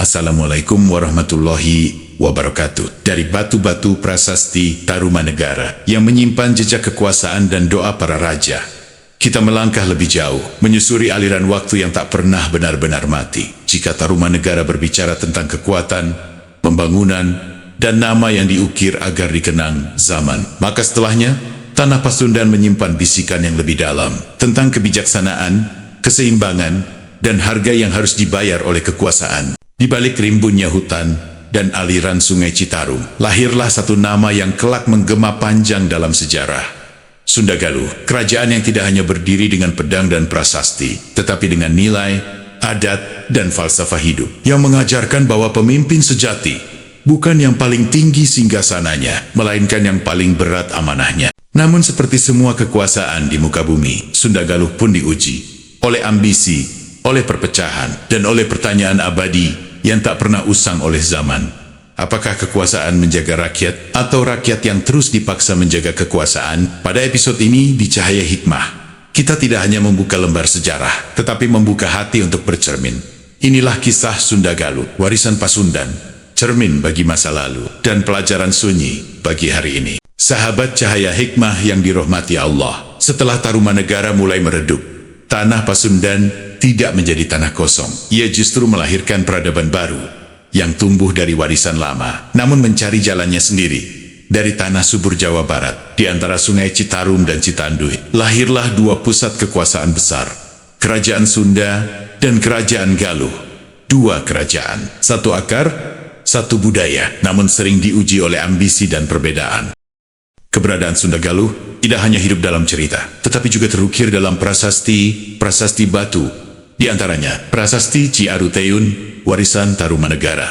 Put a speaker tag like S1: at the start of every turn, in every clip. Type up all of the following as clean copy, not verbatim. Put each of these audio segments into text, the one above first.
S1: Assalamualaikum warahmatullahi wabarakatuh. Dari batu-batu prasasti Tarumanegara yang menyimpan jejak kekuasaan dan doa para raja, kita melangkah lebih jauh, menyusuri aliran waktu yang tak pernah benar-benar mati. Jika Tarumanegara berbicara tentang kekuatan, pembangunan, dan nama yang diukir agar dikenang zaman, maka setelahnya, tanah Pasundan menyimpan bisikan yang lebih dalam tentang kebijaksanaan, keseimbangan, dan harga yang harus dibayar oleh kekuasaan. Di balik rimbunnya hutan dan aliran sungai Citarum, lahirlah satu nama yang kelak menggema panjang dalam sejarah. Sunda Galuh, kerajaan yang tidak hanya berdiri dengan pedang dan prasasti, tetapi dengan nilai, adat, dan falsafah hidup, yang mengajarkan bahwa pemimpin sejati bukan yang paling tinggi singgasananya, melainkan yang paling berat amanahnya. Namun seperti semua kekuasaan di muka bumi, Sunda Galuh pun diuji oleh ambisi, oleh perpecahan, dan oleh pertanyaan abadi yang tak pernah usang oleh zaman. Apakah kekuasaan menjaga rakyat, atau rakyat yang terus dipaksa menjaga kekuasaan? Pada episode ini di Cahaya Hikmah, kita tidak hanya membuka lembar sejarah, tetapi membuka hati untuk bercermin. Inilah kisah Sunda Galuh, warisan Pasundan, cermin bagi masa lalu, dan pelajaran sunyi bagi hari ini. Sahabat Cahaya Hikmah yang dirahmati Allah, setelah Tarumanegara mulai meredup, tanah Pasundan tidak menjadi tanah kosong. Ia justru melahirkan peradaban baru yang tumbuh dari warisan lama, namun mencari jalannya sendiri. Dari tanah subur Jawa Barat, di antara sungai Citarum dan Citanduy, lahirlah dua pusat kekuasaan besar, Kerajaan Sunda dan Kerajaan Galuh. Dua kerajaan, satu akar, satu budaya, namun sering diuji oleh ambisi dan perbedaan. Keberadaan Sunda Galuh tidak hanya hidup dalam cerita, tetapi juga terukir dalam prasasti batu. Di antaranya, Prasasti Ciaruteun, warisan Tarumanegara,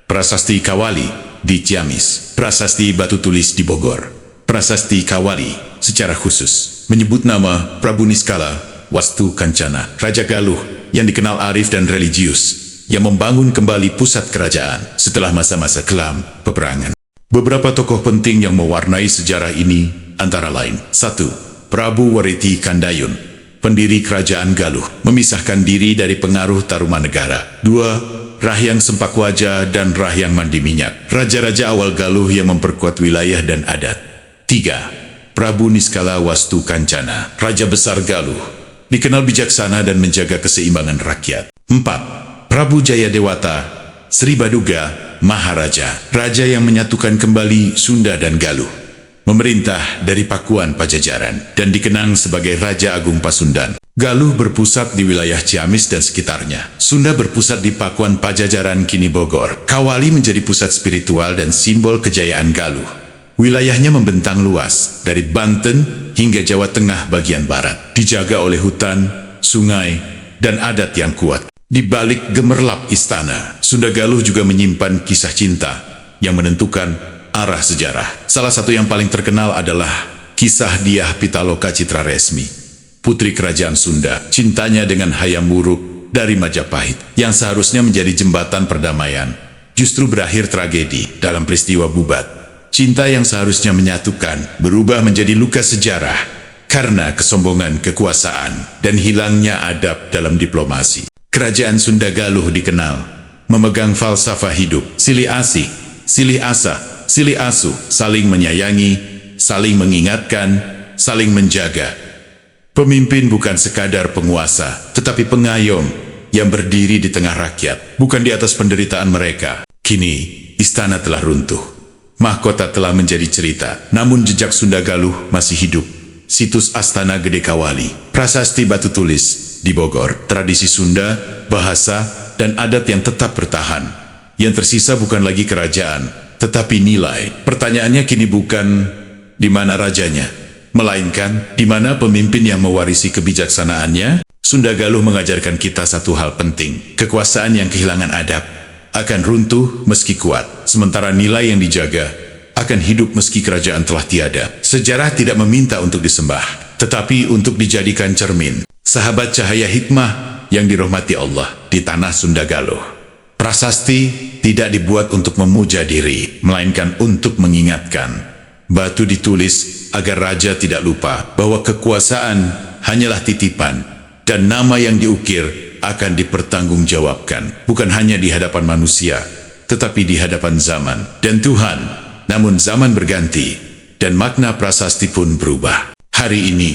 S1: Prasasti Kawali di Ciamis, Prasasti Batu Tulis di Bogor. Prasasti Kawali secara khusus menyebut nama Prabu Niskala Wastu Kancana, Raja Galuh yang dikenal arif dan religius, yang membangun kembali pusat kerajaan setelah masa-masa kelam peperangan. Beberapa tokoh penting yang mewarnai sejarah ini antara lain: 1. Prabu Wariti Kandayun, pendiri Kerajaan Galuh, memisahkan diri dari pengaruh Tarumanegara. 2. Rahyang Sempakwaja dan Rahyang Mandi Minyak, raja-raja awal Galuh yang memperkuat wilayah dan adat. 3. Prabu Niskala Wastu Kancana, Raja Besar Galuh, dikenal bijaksana dan menjaga keseimbangan rakyat. 4. Prabu Jayadewata Sri Baduga Maharaja, raja yang menyatukan kembali Sunda dan Galuh, memerintah dari Pakuan Pajajaran dan dikenang sebagai Raja Agung Pasundan. Galuh berpusat di wilayah Ciamis dan sekitarnya. Sunda berpusat di Pakuan Pajajaran kini Bogor. Kawali menjadi pusat spiritual dan simbol kejayaan Galuh. Wilayahnya membentang luas, dari Banten hingga Jawa Tengah bagian barat, dijaga oleh hutan, sungai, dan adat yang kuat. Di balik gemerlap istana, Sunda Galuh juga menyimpan kisah cinta yang menentukan arah sejarah. Salah satu yang paling terkenal adalah kisah Diah Pitaloka Citraresmi, putri kerajaan Sunda. Cintanya dengan Hayam Wuruk dari Majapahit, yang seharusnya menjadi jembatan perdamaian, justru berakhir tragedi dalam peristiwa Bubat. Cinta yang seharusnya menyatukan berubah menjadi luka sejarah karena kesombongan kekuasaan dan hilangnya adab dalam diplomasi. Kerajaan Sunda Galuh dikenal memegang falsafah hidup, silih asih, silih asa, silih asuh, saling menyayangi, saling mengingatkan, saling menjaga. Pemimpin bukan sekadar penguasa, tetapi pengayom yang berdiri di tengah rakyat, bukan di atas penderitaan mereka. Kini, istana telah runtuh, mahkota telah menjadi cerita, namun jejak Sunda Galuh masih hidup. Situs Astana Gede Kawali, Prasasti Batu Tulis di Bogor, tradisi Sunda, bahasa, dan adat yang tetap bertahan. Yang tersisa bukan lagi kerajaan, tetapi nilai. Pertanyaannya kini bukan di mana rajanya, melainkan di mana pemimpin yang mewarisi kebijaksanaannya. Sunda Galuh mengajarkan kita satu hal penting: kekuasaan yang kehilangan adab akan runtuh meski kuat, sementara nilai yang dijaga akan hidup meski kerajaan telah tiada. Sejarah tidak meminta untuk disembah, tetapi untuk dijadikan cermin. Sahabat Cahaya Hikmah yang dirahmati Allah, di tanah Sunda Galuh, prasasti tidak dibuat untuk memuja diri, melainkan untuk mengingatkan. Batu ditulis agar raja tidak lupa bahwa kekuasaan hanyalah titipan, dan nama yang diukir akan dipertanggungjawabkan, bukan hanya di hadapan manusia, tetapi di hadapan zaman dan Tuhan. Namun zaman berganti, dan makna prasasti pun berubah. Hari ini,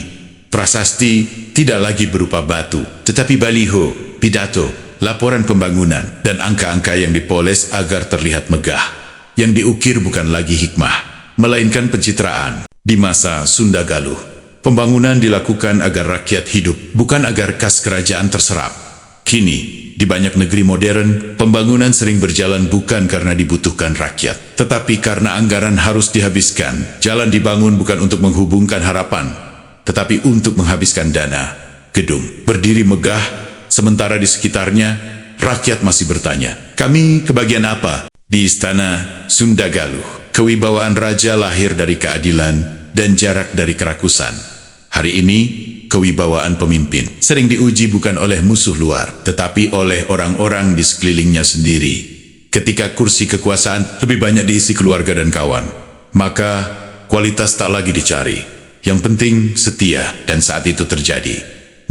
S1: prasasti tidak lagi berupa batu, tetapi baliho, pidato, laporan pembangunan, dan angka-angka yang dipoles agar terlihat megah. Yang diukir bukan lagi hikmah, melainkan pencitraan. Di masa Sunda Galuh, pembangunan dilakukan agar rakyat hidup, bukan agar kas kerajaan terserap. Kini, di banyak negeri modern, pembangunan sering berjalan bukan karena dibutuhkan rakyat, tetapi karena anggaran harus dihabiskan. Jalan dibangun bukan untuk menghubungkan harapan, tetapi untuk menghabiskan dana. Gedung berdiri megah, sementara di sekitarnya, rakyat masih bertanya, kami kebagian apa? Di istana Sunda Galuh, kewibawaan raja lahir dari keadilan dan jarak dari kerakusan. Hari ini, kewibawaan pemimpin sering diuji bukan oleh musuh luar, tetapi oleh orang-orang di sekelilingnya sendiri. Ketika kursi kekuasaan lebih banyak diisi keluarga dan kawan, maka kualitas tak lagi dicari. Yang penting setia, dan saat itu terjadi.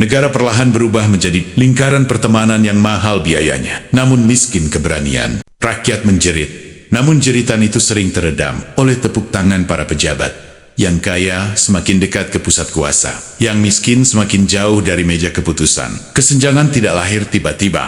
S1: Negara perlahan berubah menjadi lingkaran pertemanan yang mahal biayanya, namun miskin keberanian. Rakyat menjerit, namun jeritan itu sering teredam oleh tepuk tangan para pejabat. Yang kaya semakin dekat ke pusat kuasa, yang miskin semakin jauh dari meja keputusan. Kesenjangan tidak lahir tiba-tiba.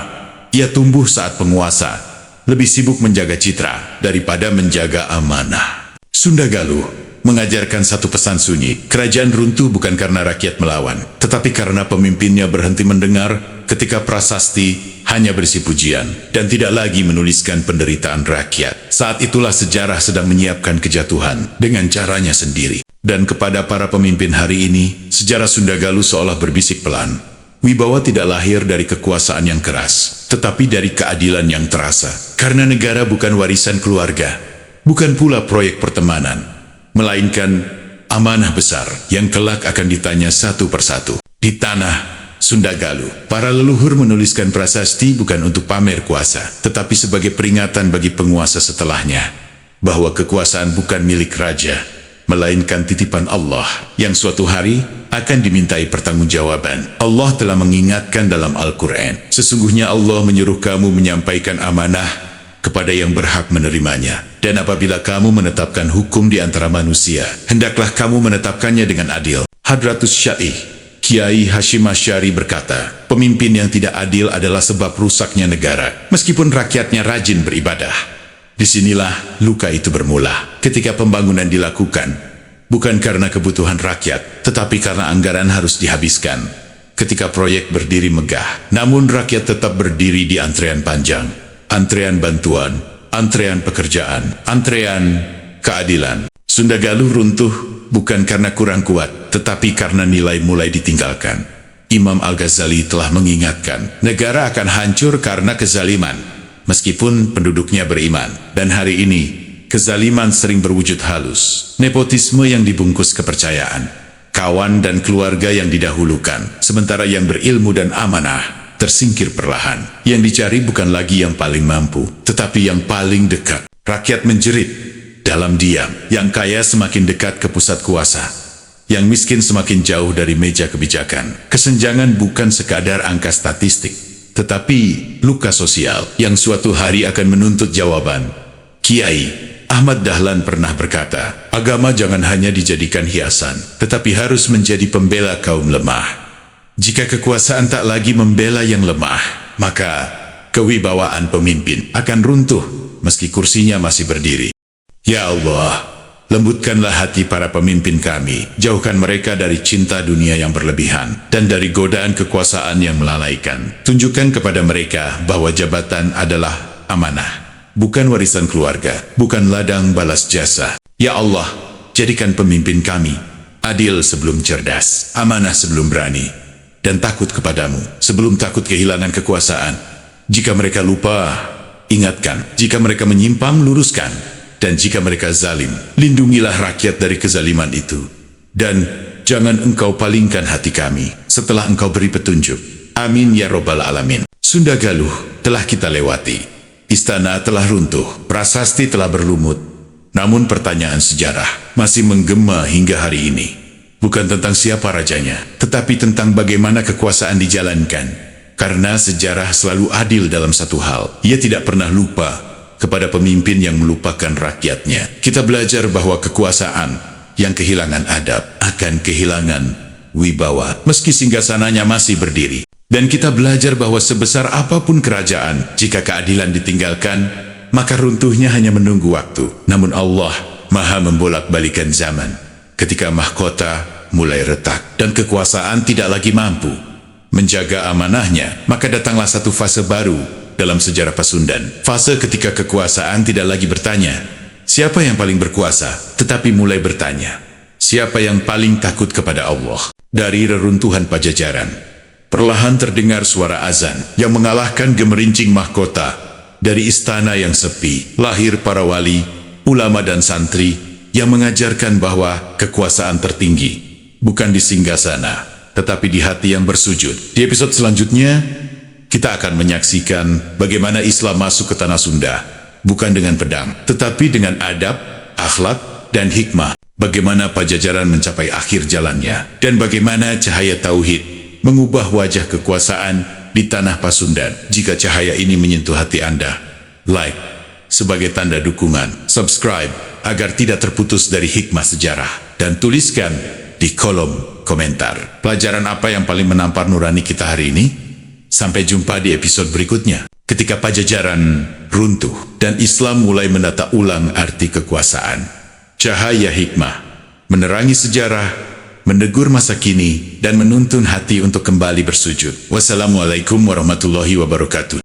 S1: Ia tumbuh saat penguasa lebih sibuk menjaga citra daripada menjaga amanah. Sunda Galuh mengajarkan satu pesan sunyi. Kerajaan runtuh bukan karena rakyat melawan, tetapi karena pemimpinnya berhenti mendengar ketika prasasti hanya berisi pujian dan tidak lagi menuliskan penderitaan rakyat. Saat itulah sejarah sedang menyiapkan kejatuhan dengan caranya sendiri. Dan kepada para pemimpin hari ini, sejarah Sunda Galuh seolah berbisik pelan. Wibawa tidak lahir dari kekuasaan yang keras, tetapi dari keadilan yang terasa. Karena negara bukan warisan keluarga, bukan pula proyek pertemanan, melainkan amanah besar yang kelak akan ditanya satu persatu. Di tanah Sunda Galuh, para leluhur menuliskan prasasti bukan untuk pamer kuasa, tetapi sebagai peringatan bagi penguasa setelahnya, bahwa kekuasaan bukan milik raja, melainkan titipan Allah, yang suatu hari akan dimintai pertanggungjawaban. Allah telah mengingatkan dalam Al-Quran, sesungguhnya Allah menyuruh kamu menyampaikan amanah kepada yang berhak menerimanya. Dan apabila kamu menetapkan hukum di antara manusia, hendaklah kamu menetapkannya dengan adil. Hadratus Syaikh Kiai Hashim Asy'ari berkata, pemimpin yang tidak adil adalah sebab rusaknya negara, meskipun rakyatnya rajin beribadah. Disinilah luka itu bermula, ketika pembangunan dilakukan, bukan karena kebutuhan rakyat, tetapi karena anggaran harus dihabiskan. Ketika proyek berdiri megah, namun rakyat tetap berdiri di antrean panjang. Antrean bantuan, antrean pekerjaan, antrean keadilan. Sunda Galuh runtuh bukan karena kurang kuat, tetapi karena nilai mulai ditinggalkan. Imam Al-Ghazali telah mengingatkan, negara akan hancur karena kezaliman, meskipun penduduknya beriman. Dan hari ini, kezaliman sering berwujud halus. Nepotisme yang dibungkus kepercayaan, kawan dan keluarga yang didahulukan, sementara yang berilmu dan amanah tersingkir perlahan. Yang dicari bukan lagi yang paling mampu, tetapi yang paling dekat. Rakyat menjerit dalam diam, yang kaya semakin dekat ke pusat kuasa, yang miskin semakin jauh dari meja kebijakan. Kesenjangan bukan sekadar angka statistik, tetapi luka sosial yang suatu hari akan menuntut jawaban. Kiai Ahmad Dahlan pernah berkata, agama jangan hanya dijadikan hiasan, tetapi harus menjadi pembela kaum lemah. Jika kekuasaan tak lagi membela yang lemah, maka kewibawaan pemimpin akan runtuh meski kursinya masih berdiri. Ya Allah, lembutkanlah hati para pemimpin kami, jauhkan mereka dari cinta dunia yang berlebihan, dan dari godaan kekuasaan yang melalaikan. Tunjukkan kepada mereka bahwa jabatan adalah amanah, bukan warisan keluarga, bukan ladang balas jasa. Ya Allah, jadikan pemimpin kami adil sebelum cerdas, amanah sebelum berani, dan takut kepadamu sebelum takut kehilangan kekuasaan. Jika mereka lupa, ingatkan. Jika mereka menyimpang, luruskan. Dan jika mereka zalim, lindungilah rakyat dari kezaliman itu. Dan jangan engkau palingkan hati kami setelah engkau beri petunjuk. Amin ya Rabbal Alamin. Sunda Galuh telah kita lewati. Istana telah runtuh, prasasti telah berlumut. Namun pertanyaan sejarah masih menggema hingga hari ini. Bukan tentang siapa rajanya, tetapi tentang bagaimana kekuasaan dijalankan. Karena sejarah selalu adil dalam satu hal. Ia tidak pernah lupa kepada pemimpin yang melupakan rakyatnya. Kita belajar bahwa kekuasaan yang kehilangan adab akan kehilangan wibawa meski singgasananya masih berdiri. Dan kita belajar bahwa sebesar apapun kerajaan, jika keadilan ditinggalkan, maka runtuhnya hanya menunggu waktu. Namun Allah Maha membolak-balikan zaman. Ketika mahkota mulai retak dan kekuasaan tidak lagi mampu menjaga amanahnya, maka datanglah satu fase baru dalam sejarah Pasundan. Fase ketika kekuasaan tidak lagi bertanya, siapa yang paling berkuasa, tetapi mulai bertanya, siapa yang paling takut kepada Allah. Dari reruntuhan Pajajaran, perlahan terdengar suara azan yang mengalahkan gemerincing mahkota. Dari istana yang sepi, lahir para wali, ulama dan santri yang mengajarkan bahwa kekuasaan tertinggi bukan di singgasana, tetapi di hati yang bersujud. Di episode selanjutnya, kita akan menyaksikan bagaimana Islam masuk ke tanah Sunda, bukan dengan pedang, tetapi dengan adab, akhlak, dan hikmah. Bagaimana Pajajaran mencapai akhir jalannya, dan bagaimana cahaya tauhid mengubah wajah kekuasaan di tanah Pasundan. Jika cahaya ini menyentuh hati Anda, like sebagai tanda dukungan, subscribe agar tidak terputus dari hikmah sejarah, dan tuliskan di kolom komentar pelajaran apa yang paling menampar nurani kita hari ini. Sampai jumpa di episode berikutnya, ketika Pajajaran runtuh dan Islam mulai menata ulang arti kekuasaan. Cahaya hikmah menerangi sejarah, menegur masa kini, dan menuntun hati untuk kembali bersujud. Wassalamualaikum warahmatullahi wabarakatuh.